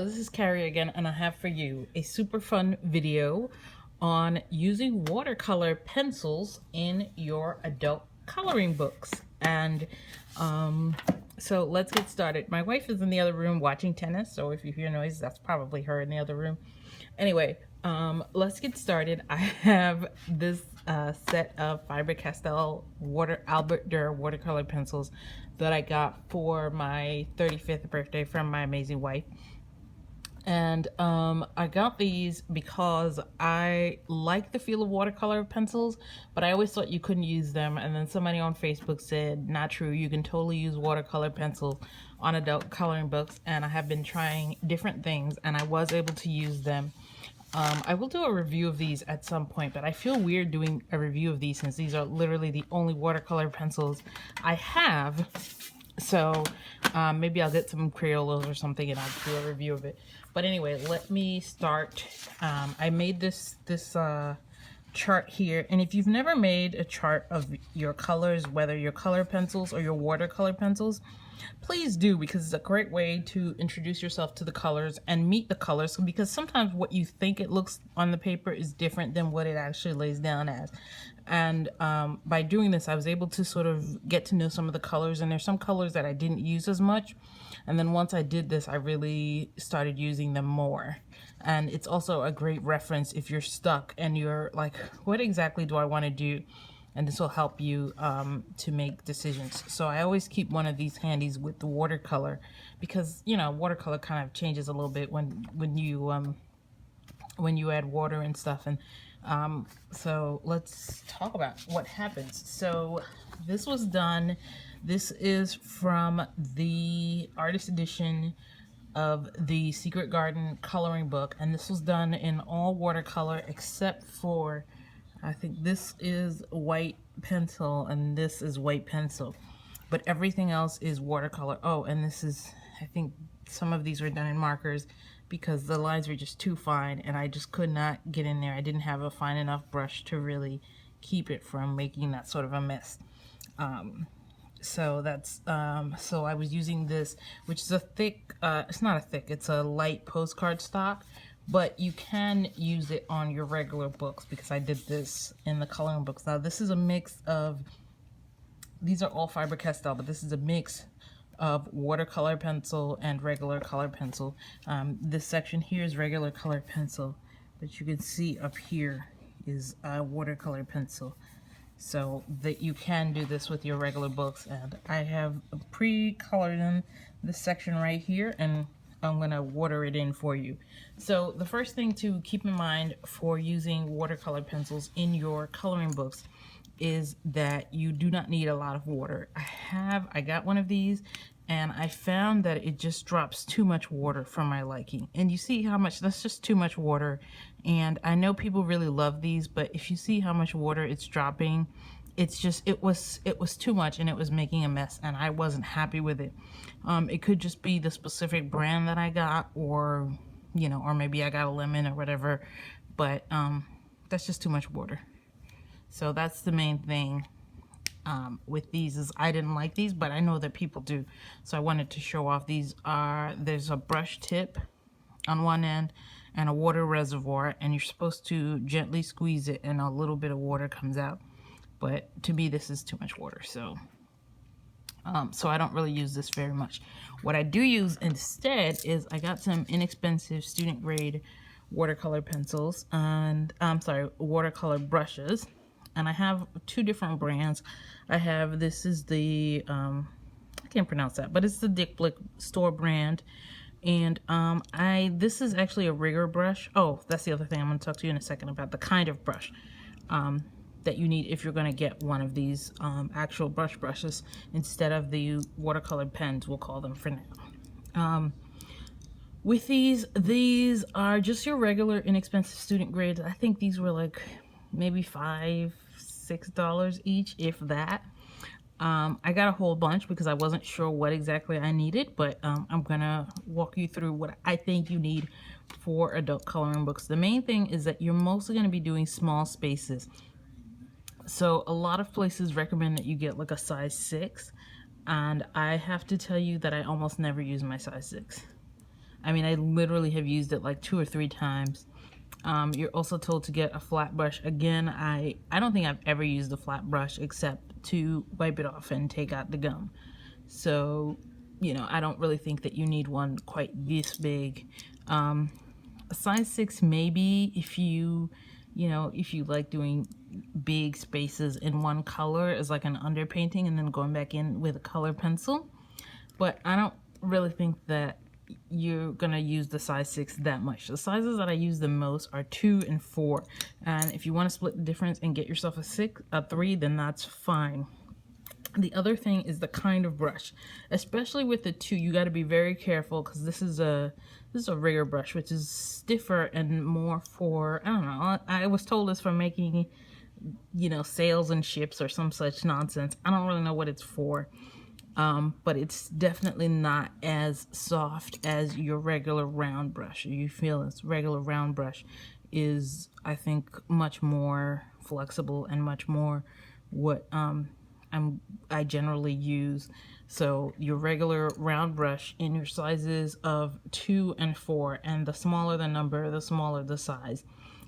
Hello, this is Karia again, and I have for you a super fun video on using watercolor pencils in your adult coloring books. And so let's get started. My wife is in the other room watching tennis, so if you hear noise, that's probably her in the other room. Anyway, let's get started. I have this set of Faber-Castell Albert Dürer watercolor pencils that I got for my 35th birthday from my amazing wife. And I got these because I like the feel of watercolor pencils, but I always thought you couldn't use them. And then somebody on Facebook said, not true, you can totally use watercolor pencils on adult coloring books. And I have been trying different things, and I was able to use them. I will do a review of these at some point, but I feel weird doing a review of these since these are literally the only watercolor pencils I have. So maybe I'll get some Crayolas or something and I'll do a review of it. But anyway, let me start. I made this chart here, and if you've never made a chart of your colors, whether your color pencils or your watercolor pencils, please do, because it's a great way to introduce yourself to the colors and meet the colors, because sometimes what you think it looks on the paper is different than what it actually lays down as. And by doing this, I was able to sort of get to know some of the colors, and there's some colors that I didn't use as much, and then once I did this, I really started using them more. And it's also a great reference if you're stuck and you're like, what exactly do I want to do? And this will help you to make decisions. So I always keep one of these handies with the watercolor, because you know, watercolor kind of changes a little bit when you add water and stuff. And so let's talk about what happens. So this was done. This is from the artist edition of the Secret Garden coloring book, and this was done in all watercolor except for, I think this is white pencil and this is white pencil, but everything else is watercolor. Oh, and this is, I think some of these were done in markers because the lines were just too fine and I just could not get in there. I didn't have a fine enough brush to really keep it from making that sort of a mess. So that's so I was using this, which is a thick, it's not a thick, it's a light postcard stock, but you can use it on your regular books because I did this in the coloring books. Now this is a mix of, these are all Faber-Castell, but this is a mix of watercolor pencil and regular color pencil. This section here is regular color pencil, but you can see up here is watercolor pencil. So that you can do this with your regular books, and I have pre-colored in this section right here, and I'm gonna water it in for you. So the first thing to keep in mind for using watercolor pencils in your coloring books is that you do not need a lot of water. I got one of these and I found that it just drops too much water for my liking. And you see how much, that's just too much water. And I know people really love these, but if you see how much water it's dropping, it's just, it was too much and it was making a mess and I wasn't happy with it. It could just be the specific brand that I got, or, you know, or maybe I got a lemon or whatever, but that's just too much water. So that's the main thing with these, is I didn't like these, but I know that people do. So I wanted to show off. These are, there's a brush tip on one end and a water reservoir, and you're supposed to gently squeeze it and a little bit of water comes out. But to me, this is too much water. So so I don't really use this very much. What I do use instead is I got some inexpensive student grade watercolor pencils, and watercolor brushes. And I have two different brands. I have, this is the, I can't pronounce that, but it's the Dick Blick store brand. And this is actually a rigger brush. Oh, that's the other thing I'm going to talk to you in a second about, the kind of brush that you need if you're going to get one of these actual brushes instead of the watercolor pens, we'll call them for now. With these are just your regular inexpensive student grades. I think these were like maybe $5-6 each, if that. I got a whole bunch because I wasn't sure what exactly I needed, but I'm gonna walk you through what I think you need for adult coloring books. The main thing is that you're mostly gonna be doing small spaces. So a lot of places recommend that you get like a size 6, and I have to tell you that I almost never use my size 6. I mean, I literally have used it like 2 or 3 times. You're also told to get a flat brush. Again, I don't think I've ever used a flat brush except to wipe it off and take out the gum. So, you know, I don't really think that you need one quite this big. A size 6 maybe if you know, if you like doing big spaces in one color as like an underpainting and then going back in with a color pencil. But I don't really think that you're gonna use the size 6 that much. The sizes that I use the most are 2 and 4, and if you want to split the difference and get yourself a 3, then that's fine. The other thing is the kind of brush, especially with the 2. You got to be very careful because this is a rigger brush, which is stiffer and more for, I don't know, I was told it's for making, you know, sails and ships or some such nonsense. I don't really know what it's for. But it's definitely not as soft as your regular round brush. You feel this regular round brush is, I think, much more flexible and much more what I generally use. So your regular round brush in your sizes of 2 and 4, and the smaller the number, the smaller the size.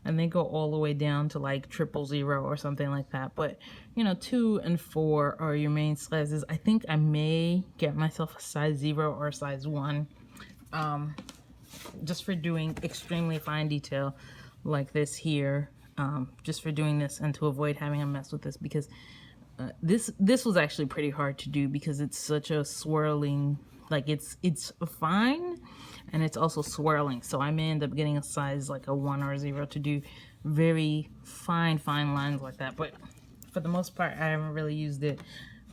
And they go all the way down to like 000 or something like that. But, you know, 2 and 4 are your main sizes. I think I may get myself a size 0 or a size 1, just for doing extremely fine detail like this here. Just for doing this and to avoid having a mess with this, because this was actually pretty hard to do because it's such a swirling, like it's fine and it's also swirling. So I may end up getting a size like a 1 or a 0 to do very fine lines like that. But for the most part, I haven't really used it.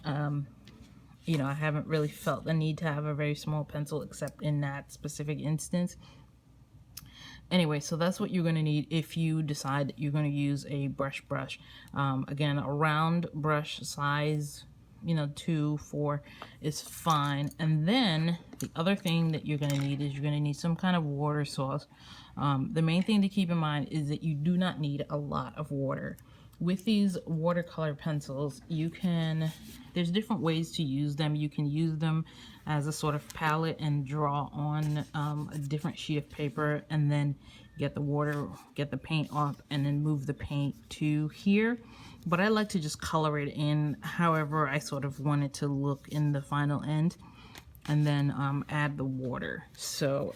You know, I haven't really felt the need to have a very small pencil except in that specific instance. Anyway, so that's what you're going to need if you decide that you're going to use a brush. Again, a round brush size, you know, 2, 4 is fine. And then the other thing that you're going to need is you're going to need some kind of water source. The main thing to keep in mind is that you do not need a lot of water. With these watercolor pencils, there's different ways to use them. You can use them as a sort of palette and draw on a different sheet of paper and then get the paint off and then move the paint to here. But I like to just color it in however I sort of want it to look in the final end, and then add the water. So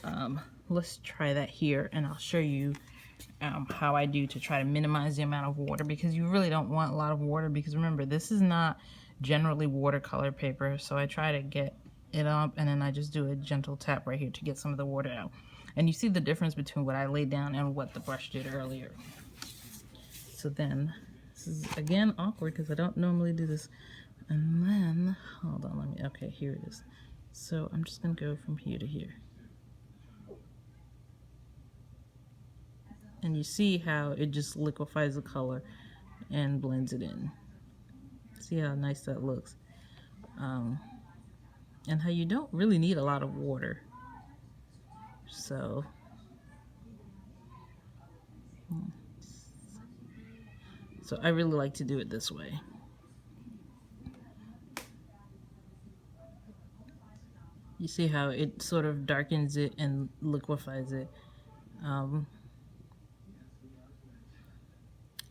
let's try that here and I'll show you how I do to try to minimize the amount of water, because you really don't want a lot of water, because remember, this is not generally watercolor paper. So I try to get it up and then I just do a gentle tap right here to get some of the water out. And you see the difference between what I laid down and what the brush did earlier. So then, this is again awkward because I don't normally do this. And then, hold on, okay, here it is. So I'm just gonna go from here to here. And you see how it just liquefies the color and blends it in. See how nice that looks. And how you don't really need a lot of water. So I really like to do it this way. You see how it sort of darkens it and liquefies it.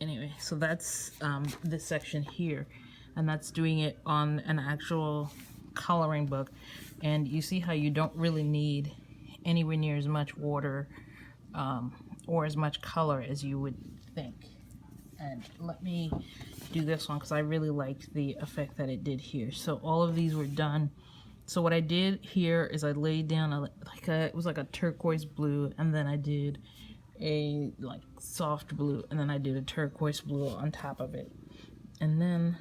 Anyway, so that's this section here, and that's doing it on an actual coloring book. And you see how you don't really need anywhere near as much water or as much color as you would think. And let me do this one because I really liked the effect that it did here. So all of these were done. So what I did here is I laid down it was like a turquoise blue, and then I did a like soft blue, and then I did a turquoise blue on top of it. And then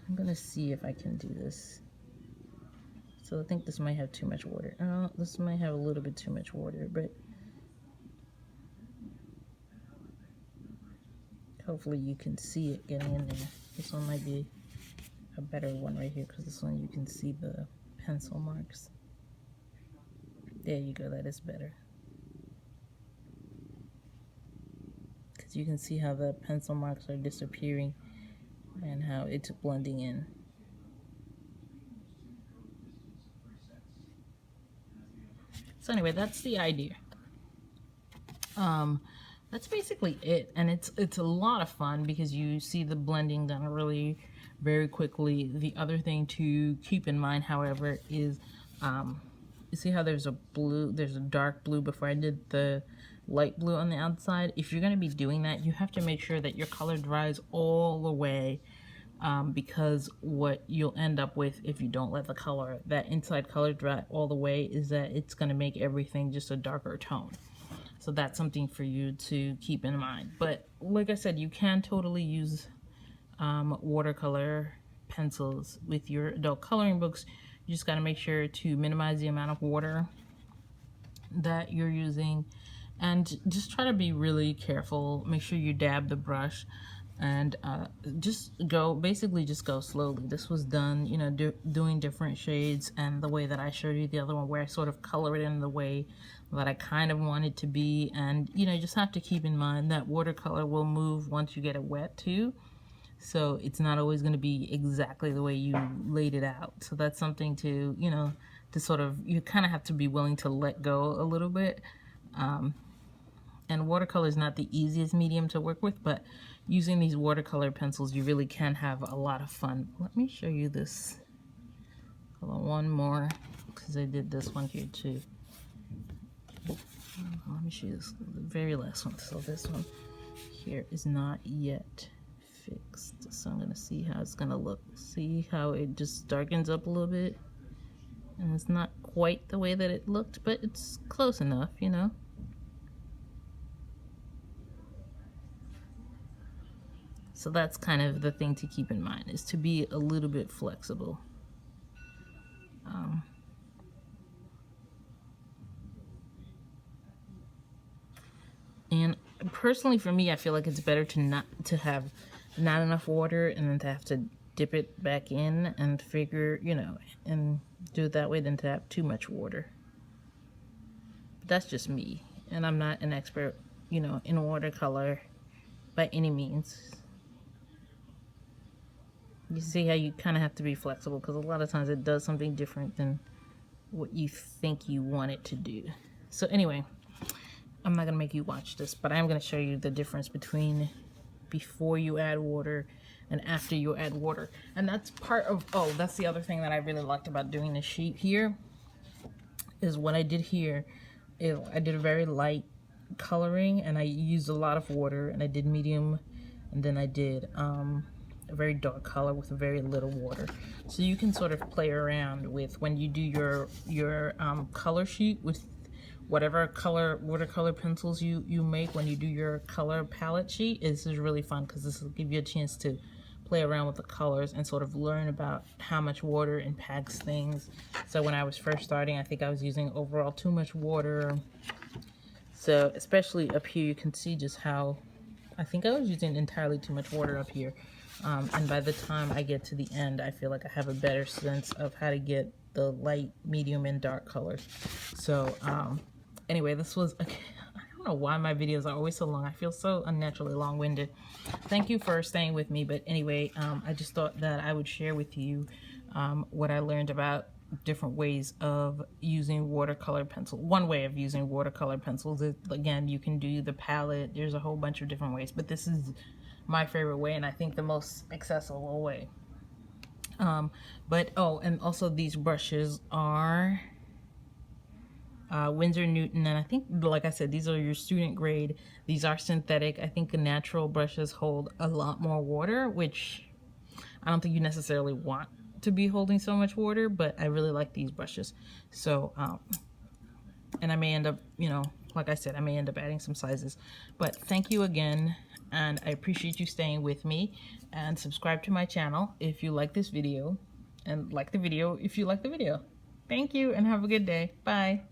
I'm gonna see if I can do this. So I think this might have too much water. This might have a little bit too much water, but hopefully you can see it getting in there. This one might be a better one right here because this one you can see the pencil marks. There you go, that is better. Because you can see how the pencil marks are disappearing and how it's blending in. So anyway, that's the idea. That's basically it, and it's a lot of fun because you see the blending done really very quickly. The other thing to keep in mind, however, is you see how there's a dark blue before I did the light blue on the outside. If you're going to be doing that, you have to make sure that your color dries all the way, because what you'll end up with if you don't let that inside color dry all the way is that it's going to make everything just a darker tone. So that's something for you to keep in mind. But like I said, you can totally use watercolor pencils with your adult coloring books. You just got to make sure to minimize the amount of water that you're using, and just try to be really careful. Make sure you dab the brush, and basically just go slowly. This was done, you know, doing different shades, and the way that I showed you the other one, where I sort of color it in the way that I kind of want it to be. And you know, you just have to keep in mind that watercolor will move once you get it wet too, so it's not always going to be exactly the way you laid it out. So that's something to, you know, to sort of, you kind of have to be willing to let go a little bit. And watercolor is not the easiest medium to work with, but using these watercolor pencils, you really can have a lot of fun. Let me show you this. Hold on, one more, because I did this one here too. Let me show you this, the very last one. So this one here is not yet fixed, so I'm gonna see how it's gonna look. See how it just darkens up a little bit, and it's not quite the way that it looked, but it's close enough, you know. So that's kind of the thing to keep in mind, is to be a little bit flexible. And personally, for me, I feel like it's better to have not enough water and then to have to dip it back in and figure, you know, and do it that way than to have too much water. But that's just me, and I'm not an expert, you know, in watercolor by any means. You see how you kind of have to be flexible, because a lot of times it does something different than what you think you want it to do. So anyway, I'm not going to make you watch this, but I'm going to show you the difference between before you add water and after you add water. And that's part of, that's the other thing that I really liked about doing the sheet here, is what I did here is I did a very light coloring, and I used a lot of water, and I did medium, and then I did a very dark color with very little water. So you can sort of play around with, when you do your color sheet with whatever watercolor pencils you make, when you do your color palette sheet. This is really fun, because this will give you a chance to play around with the colors and sort of learn about how much water impacts things. So when I was first starting, I think I was using overall too much water. So especially up here, you can see just how I think I was using entirely too much water up here. And by the time I get to the end, I feel like I have a better sense of how to get the light, medium, and dark colors. So anyway, this was, I don't know why my videos are always so long. I feel so unnaturally long-winded. Thank you for staying with me. But anyway, I just thought that I would share with you what I learned about different ways of using watercolor pencil. One way of using watercolor pencils is, again, you can do the palette. There's a whole bunch of different ways, but this is my favorite way, and I think the most accessible way. And also these brushes are Winsor Newton, and I think, like I said, these are your student grade. These are synthetic. I think the natural brushes hold a lot more water, which I don't think you necessarily want to be holding so much water, but I really like these brushes. So and I may end up, you know, like I said, I may end up adding some sizes. But thank you again, and I appreciate you staying with me. And subscribe to my channel if you like this video, and like the video if you like the video. Thank you, and have a good day. Bye.